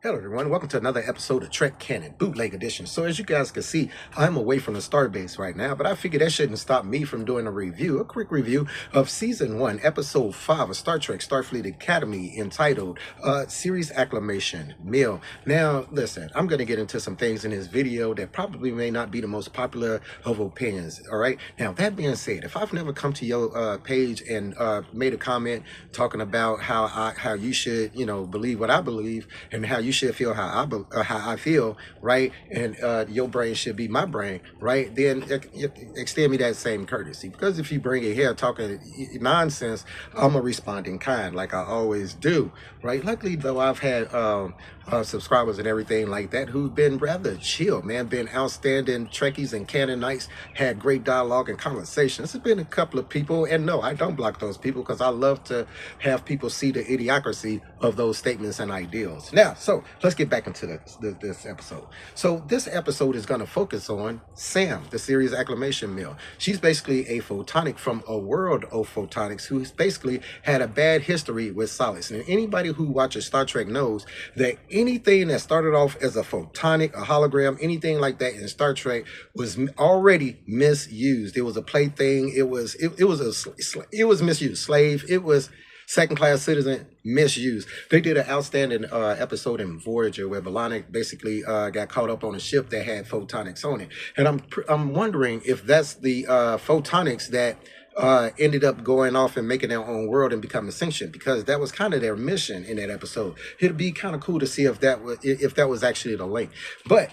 Hello everyone, welcome to another episode of Trek Canon Bootleg Edition. So as you guys can see, I'm away from the starbase right now, but I figured that shouldn't stop me from doing a quick review of Season 1, Episode 5 of Star Trek Starfleet Academy entitled Series Acclamation Meal. Now, listen, I'm going to get into some things in this video that probably may not be the most popular of opinions, all right? Now, that being said, if I've never come to your page and made a comment talking about how you should, believe what I believe and how you should feel how I feel, right? And your brain should be my brain, right? Then extend me that same courtesy. Because if you bring it here talking nonsense, I'm a responding kind, like I always do, right? Luckily, though, I've had subscribers and everything like that who've been rather chill, man, been outstanding Trekkies and Canonites, had great dialogue and conversation. There's been a couple of people, and no, I don't block those people because I love to have people see the idiocracy of those statements and ideals. Now, so let's get back into this episode. So this episode is going to focus on S.A.M, the series acclamation meal. She's basically a photonic from a world of photonics who's basically had a bad history with solids. And anybody who watches Star Trek knows that anything that started off as a photonic, a hologram, anything like that in Star Trek was already misused. It was a plaything. It was misused. Slave. It was second-class citizen misuse. They did an outstanding episode in Voyager where B'Elanna basically got caught up on a ship that had photonics on it, and I'm wondering if that's the photonics that ended up going off and making their own world and becoming sentient, because that was kind of their mission in that episode. It'd be kind of cool to see if that was actually the link, but.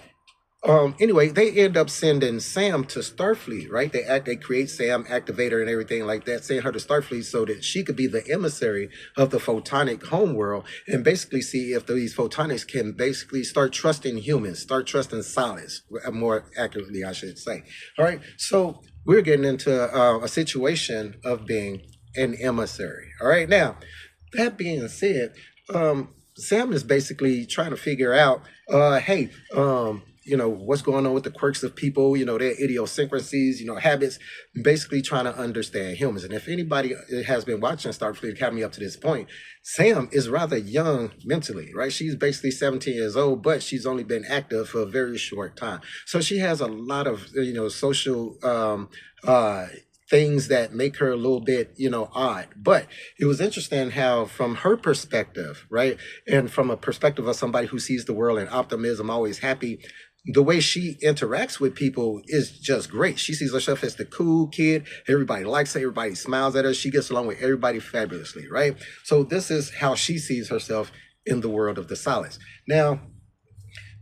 Anyway, they end up sending S.A.M to Starfleet, right? They create S.A.M, activator and everything like that, send her to Starfleet so that she could be the emissary of the photonic homeworld and basically see if these photonics can basically start trusting humans, start trusting solids, more accurately, I should say. All right, so we're getting into a situation of being an emissary. All right, now, that being said, S.A.M is basically trying to figure out, hey, what's going on with the quirks of people, their idiosyncrasies, habits, basically trying to understand humans. And if anybody has been watching Starfleet Academy up to this point, S.A.M is rather young mentally, right? She's basically 17 years old, but she's only been active for a very short time. So she has a lot of, social things that make her a little bit, odd. But it was interesting how, from her perspective, right, and from a perspective of somebody who sees the world in optimism, always happy, the way she interacts with people is just great. She sees herself as the cool kid. Everybody likes her. Everybody smiles at her. She gets along with everybody fabulously, right? So this is how she sees herself in the world of the solids. Now,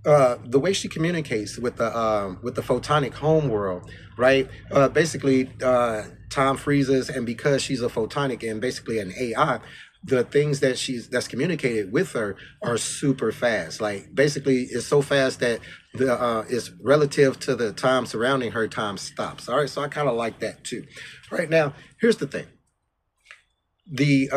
the way she communicates with the photonic homeworld, right? Basically, time freezes, and because she's a photonic and basically an AI, the things that's communicated with her are super fast. Like basically, it's so fast that the is relative to the time surrounding her, time stops. All right, so I kind of like that too. Right now, here's the thing. The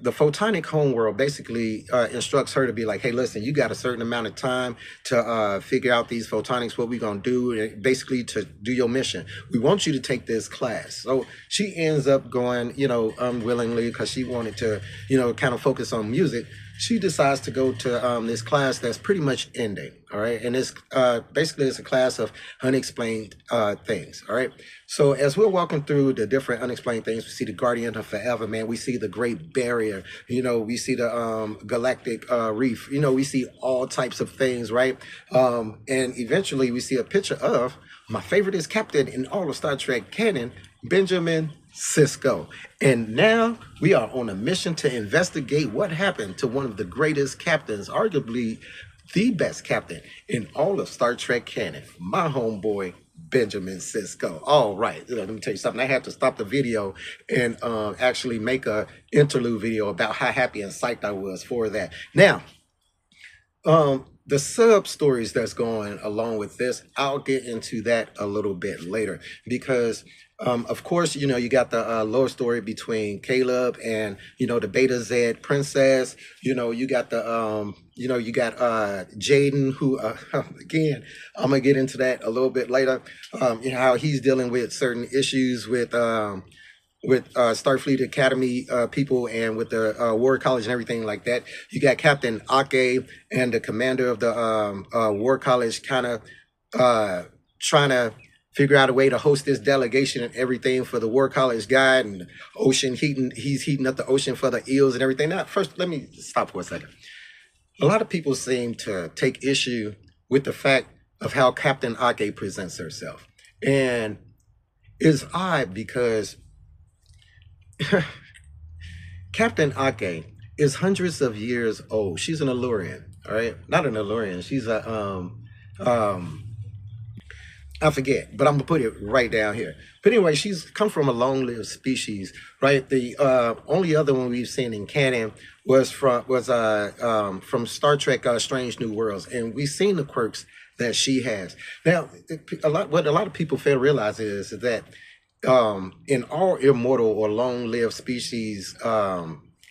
photonic homeworld basically instructs her to be like, hey, listen, you got a certain amount of time to figure out these photonics, what we're going to do, basically to do your mission. We want you to take this class. So she ends up going, unwillingly, because she wanted to, kind of focus on music. She decides to go to this class that's pretty much ending, all right? And it's basically it's a class of unexplained things, all right? So as we're walking through the different unexplained things, we see the Guardian of Forever, man. We see the Great Barrier, we see the Galactic Reef, we see all types of things, right? And eventually we see a picture of my favorite is Captain in all of Star Trek canon, Benjamin Sisko. And now we are on a mission to investigate what happened to one of the greatest captains, arguably the best captain in all of Star Trek canon, my homeboy, Benjamin Sisko. All right, let me tell you something. I have to stop the video and actually make a interlude video about how happy and psyched I was for that. Now, the sub stories that's going along with this, I'll get into that a little bit later, because of course, you got the lore story between Caleb and, the Beta Z princess. You got the, you got Jaden, who, again, I'm going to get into that a little bit later. How he's dealing with certain issues with with Starfleet Academy people and with the War College and everything like that. You got Captain Ake and the commander of the War College kind of trying to figure out a way to host this delegation and everything for the War College guy and ocean heating. He's heating up the ocean for the eels and everything. Now, first, let me stop for a second. A lot of people seem to take issue with the fact of how Captain Ake presents herself. And it's odd because Captain Ake is hundreds of years old. She's an Illyrian, all right? Not an Illyrian. She's a um I forget, but I'm gonna put it right down here. But anyway, she's come from a long-lived species, right? The only other one we've seen in canon was from Star Trek: Strange New Worlds, and we've seen the quirks that she has. Now, what a lot of people fail to realize is that in all immortal or long-lived species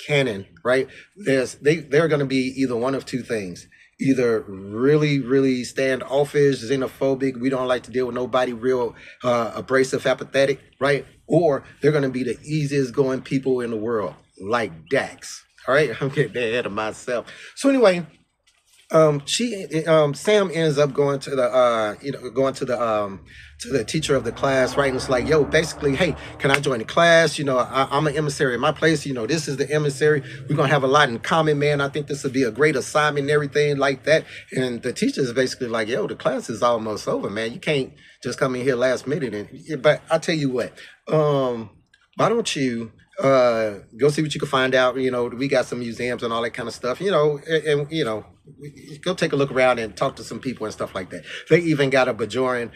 canon, right? They're going to be either one of two things: either really, really standoffish, xenophobic, we don't like to deal with nobody, real abrasive, apathetic, right? Or they're going to be the easiest going people in the world, like Dax. All right, I'm getting ahead of myself. So anyway, Sam ends up going to the to the teacher of the class, right? And it's like, yo, basically, hey, can I join the class? I'm an emissary in my place. This is the emissary. We're gonna have a lot in common, man. I think this would be a great assignment and everything like that. And the teacher is basically like, yo, the class is almost over, man. You can't just come in here last minute. But I tell you what, why don't you go see what you can find out? We got some museums and all that kind of stuff, and go take a look around and talk to some people and stuff like that. They even got a Bajoran,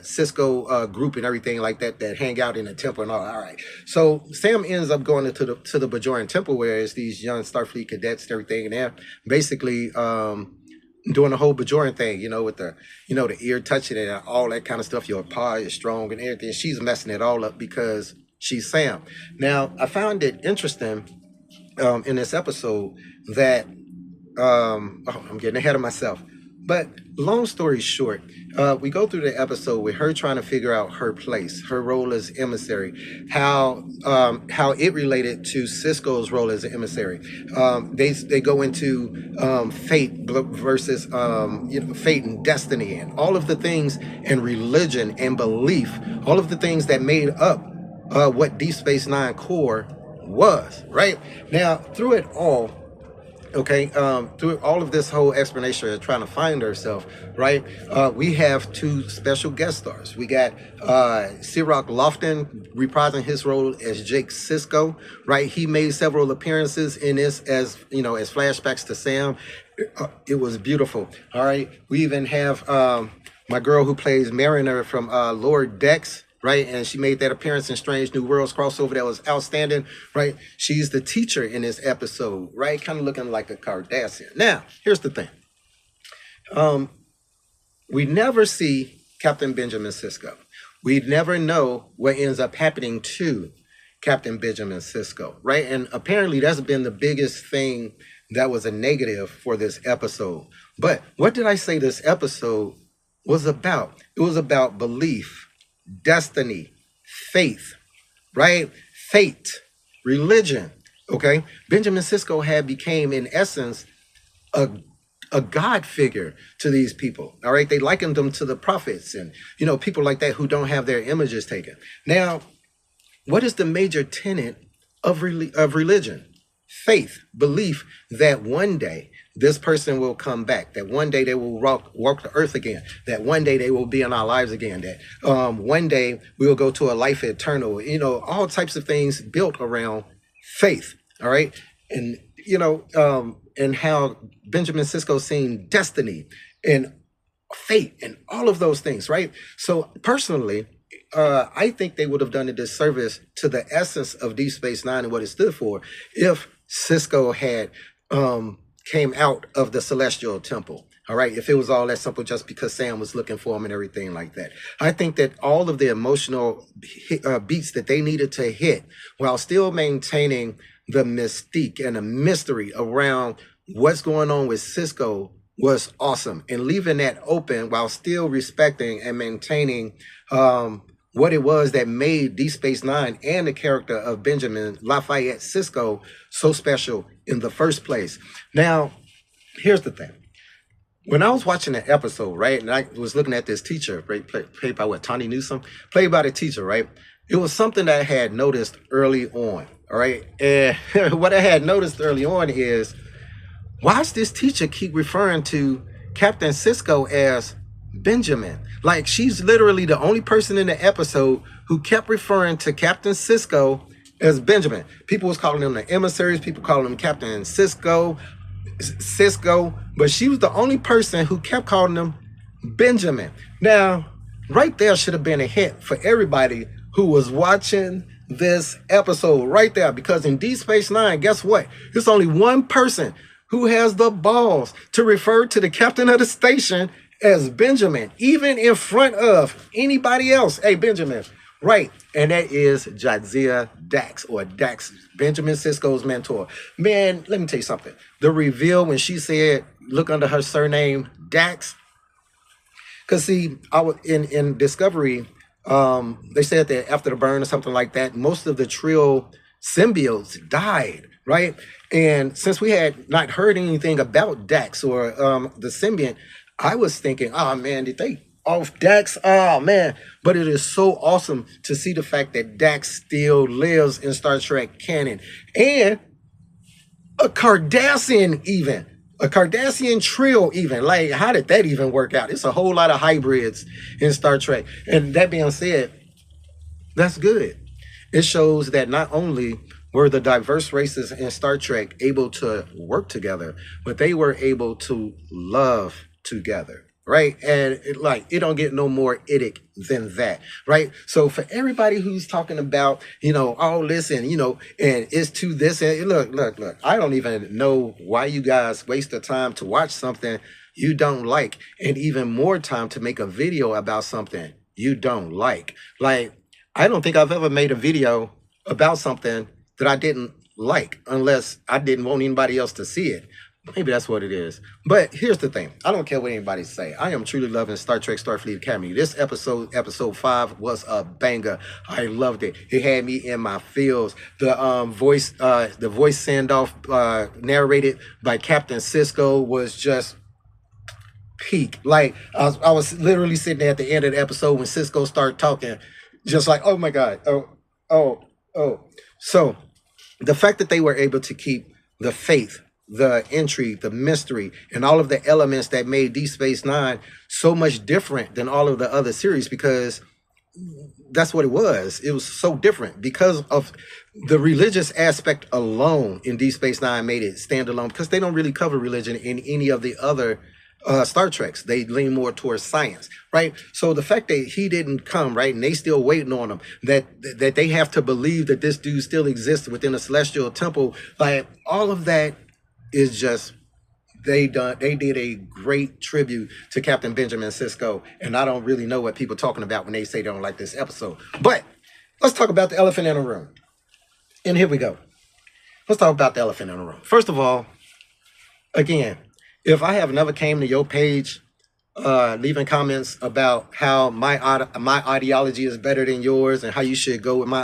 Sisko group and everything like that hang out in the temple and all. All right. So Sam ends up going into the Bajoran temple where it's these young Starfleet cadets and everything, and they're basically doing the whole Bajoran thing, with the ear touching it and all that kind of stuff. Your paw is strong and everything. She's messing it all up because she's Sam. Now, I found it interesting in this episode that I'm getting ahead of myself. But long story short, we go through the episode with her trying to figure out her place, her role as emissary, how it related to Sisko's role as an emissary. They go into fate versus fate and destiny and all of the things and religion and belief, all of the things that made up what Deep Space Nine core was. Right now, through it all. Okay, through all of this whole explanation of trying to find herself, right? We have two special guest stars. We got Cirroc Lofton reprising his role as Jake Sisko, right? He made several appearances in this as flashbacks to Sam. It was beautiful. All right, we even have my girl who plays Mariner from Lord Dex. Right, and she made that appearance in Strange New Worlds crossover that was outstanding. Right, she's the teacher in this episode. Right, kind of looking like a Cardassian. Now, here's the thing: we never see Captain Benjamin Sisko. We never know what ends up happening to Captain Benjamin Sisko. Right, and apparently that's been the biggest thing that was a negative for this episode. But what did I say this episode was about? It was about belief, destiny, faith, right? Fate, religion. Okay, Benjamin Sisko had became in essence a god figure to these people. All right, they likened them to the prophets and people like that who don't have their images taken. Now, what is the major tenet of religion? Faith, belief that one day this person will come back, that one day they will walk the earth again, that one day they will be in our lives again, that one day we will go to a life eternal, all types of things built around faith. All right. And, and how Benjamin Sisko seen destiny and fate and all of those things. Right. So personally, I think they would have done a disservice to the essence of Deep Space Nine and what it stood for if Sisko had came out of the Celestial Temple. All right, if it was all that simple just because Sam was looking for him and everything like that. I think that all of the emotional beats that they needed to hit while still maintaining the mystique and the mystery around what's going on with Sisko was awesome. And leaving that open while still respecting and maintaining what it was that made Deep Space Nine and the character of Benjamin Lafayette Sisko so special in the first place. Now, here's the thing. When I was watching the episode, right, and I was looking at this teacher, right, played by what, Tawny Newsome, played by the teacher, right? It was something that I had noticed early on, all right? And what I had noticed early on is, why does this teacher keep referring to Captain Sisko as Benjamin? Like, she's literally the only person in the episode who kept referring to Captain Sisko as Benjamin. People was calling him the emissaries, people calling him Captain Sisko, but she was the only person who kept calling him Benjamin. Now, right there should have been a hint for everybody who was watching this episode right there, because in Deep Space Nine, guess what? There's only one person who has the balls to refer to the captain of the station as Benjamin, even in front of anybody else. Hey, Benjamin. Right, and that is Jadzia Dax, or Dax, Benjamin Sisko's mentor. Man, let me tell you something. The reveal when she said, look under her surname, Dax. Because see, I was in Discovery, they said that after the burn or something like that, most of the Trill symbiotes died, right? And since we had not heard anything about Dax or the symbiont, I was thinking, oh man, did they off Dax? Oh man. But it is so awesome to see the fact that Dax still lives in Star Trek canon. And a Cardassian even. A Cardassian Trill even. Like, how did that even work out? It's a whole lot of hybrids in Star Trek. And that being said, that's good. It shows that not only were the diverse races in Star Trek able to work together, but they were able to love together. Right. And it don't get no more idic than that. Right. So for everybody who's talking about, all this and, and it's to this, and look, I don't even know why you guys waste the time to watch something you don't like, and even more time to make a video about something you don't like. Like, I don't think I've ever made a video about something that I didn't like, unless I didn't want anybody else to see it. Maybe that's what it is. But here's the thing. I don't care what anybody say. I am truly loving Star Trek Starfleet Academy. This episode 5, was a banger. I loved it. It had me in my feels. The voice send-off narrated by Captain Sisko was just peak. Like, I was literally sitting there at the end of the episode when Sisko started talking, just like, oh my God. Oh. So the fact that they were able to keep the faith, the intrigue, the mystery, and all of the elements that made Deep Space Nine so much different than all of the other series, because that's what it was. It was so different because of the religious aspect alone in Deep Space Nine made it stand alone, because they don't really cover religion in any of the other Star Treks. They lean more towards science, right? So the fact that he didn't come, right, and they still waiting on him, that they have to believe that this dude still exists within a celestial temple, like, all of that is just, they did a great tribute to Captain Benjamin Sisko, and I don't really know what people are talking about when they say they don't like this episode. But let's talk about the elephant in the room. And here we go. Let's talk about the elephant in the room. First of all, again, if I have never came to your page leaving comments about how my ideology is better than yours, and how you should go with my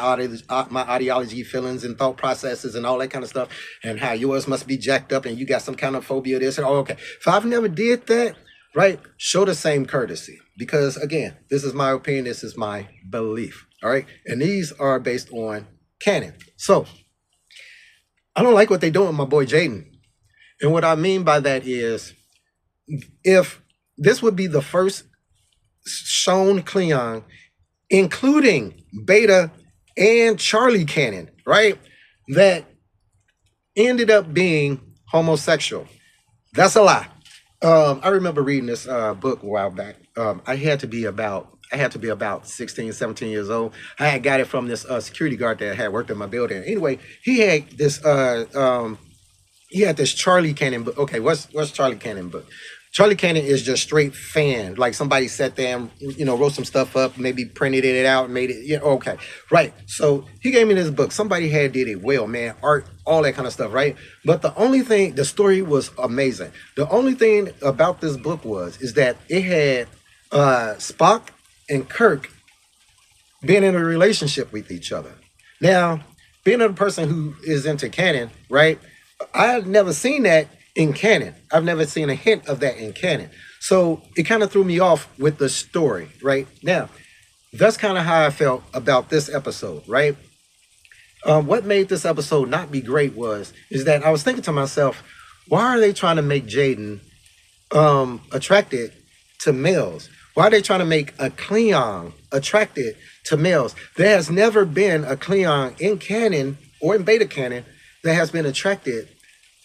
ideology, feelings, and thought processes, and all that kind of stuff, and how yours must be jacked up, and you got some kind of phobia of this, and okay. If I've never did that, right, show the same courtesy, because again, this is my opinion, this is my belief, all right, and these are based on canon. So I don't like what they're doing with my boy Jaden, and what I mean by that is, if this would be the first shown Klingon, including Beta and Charlie canon, right, that ended up being homosexual. That's a lie. I remember reading this book a while back. I had to be about 16, 17 years old. I had got it from this security guard that had worked in my building. Anyway, he had this Charlie Cannon book. Okay, what's Charlie Cannon book? Charlie Cannon is just straight fan. Like, somebody sat there and, wrote some stuff up, maybe printed it out and made it, okay. Right. So he gave me this book. Somebody had did it well, man. Art, all that kind of stuff, right? But the story was amazing. The only thing about this book is that it had Spock and Kirk being in a relationship with each other. Now, being a person who is into canon, right? I've never seen that in canon. I've never seen a hint of that in canon. So it kind of threw me off with the story, right? Now, that's kind of how I felt about this episode, right? What made this episode not be great is that I was thinking to myself, why are they trying to make Jaden attracted to males? Why are they trying to make a Cleon attracted to males? There has never been a Cleon in canon or in beta canon that has been attracted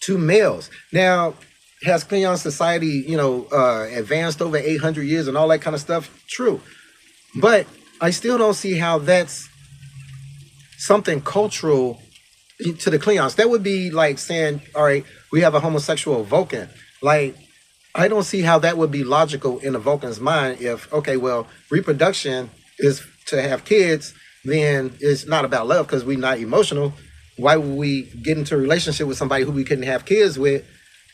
to males. Now, has Cleon society, advanced over 800 years and all that kind of stuff? True. But I still don't see how that's something cultural to the Cleons. That would be like saying, all right, we have a homosexual Vulcan. Like, I don't see how that would be logical in a Vulcan's mind if, okay, well, reproduction is to have kids, then it's not about love because we're not emotional. Why would we get into a relationship with somebody who we couldn't have kids with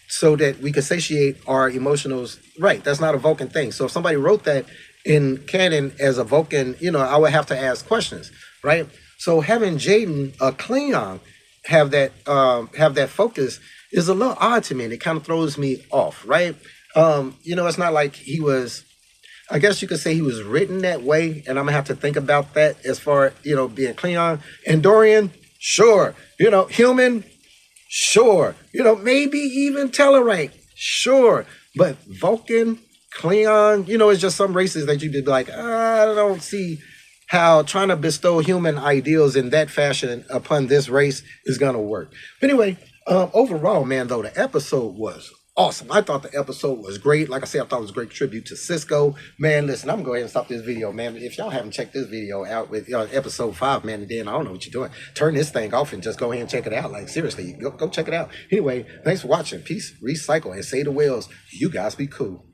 so that we could satiate our emotionals? Right, that's not a Vulcan thing. So if somebody wrote that in canon as a Vulcan, I would have to ask questions, right? So having Jaden, a Klingon, have that focus is a little odd to me, and it kind of throws me off, right? It's not like he was, I guess you could say he was written that way, and I'm gonna have to think about that as far, being Klingon. And Dorian, sure. Human, sure. Maybe even Tellarite, sure. But Vulcan, Klingon, it's just some races that you did like, I don't see how trying to bestow human ideals in that fashion upon this race is going to work. But anyway, overall, man, though, the episode was awesome. I thought the episode was great. Like I said, I thought it was a great tribute to Sisko. Man, listen, I'm going to go ahead and stop this video, man. If y'all haven't checked this video out with episode 5, man, then I don't know what you're doing. Turn this thing off and just go ahead and check it out. Like, seriously, go check it out. Anyway, thanks for watching. Peace, recycle, and say to whales, you guys be cool.